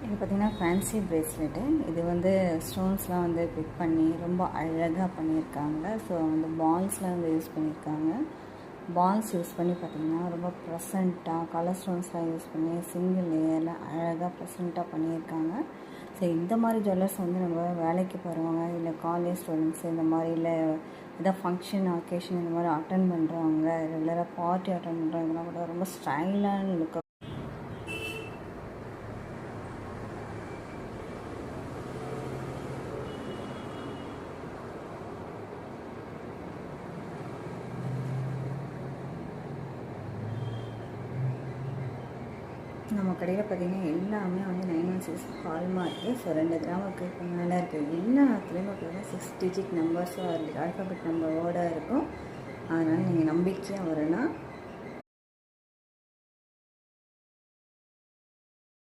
இது பார்த்திங்கன்னா fancy bracelet. இது வந்து ஸ்டோன்ஸ்லாம் வந்து பிக் பண்ணி ரொம்ப அழகாக பண்ணியிருக்காங்க. ஸோ வந்து பால்ஸ்லாம் வந்து யூஸ் பண்ணியிருக்காங்க. பால்ஸ் யூஸ் பண்ணி பார்த்திங்கன்னா ரொம்ப ப்ரெசண்ட்டாக கலர் ஸ்டோன்ஸ்லாம் யூஸ் பண்ணி சிங்கிள் லேயரில் அழகாக ப்ரெசண்ட்டாக பண்ணியிருக்காங்க. ஸோ இந்த மாதிரி ஜுவல்லர்ஸ் வந்து நம்ம வேலைக்கு போகிறவங்க இல்லை காலேஜ் ஸ்டூடெண்ட்ஸ் இந்த மாதிரி இல்லை எதாவது ஃபங்க்ஷன் அக்கேஷன் இந்த மாதிரி அட்டன் பண்ணுறவங்க ரெகுலராக பார்ட்டி அட்டன் பண்ணுறவங்கலாம் கூட ரொம்ப ஸ்டைலான லுக்காக நம்ம கடையில் பார்த்திங்கன்னா எல்லாமே வந்து 916 ஹால்மார்க்கு. ஸோ 2 கிராமுக்கு மேலே இருக்குது. எல்லாத்துலேயுமே பார்த்திங்கன்னா 6 டிஜிட் நம்பர்ஸும் ஆல்ஃபபெட் நம்பரோடு இருக்கும். அதனால் நீங்கள் நம்பிக்கையாக வரலாம்.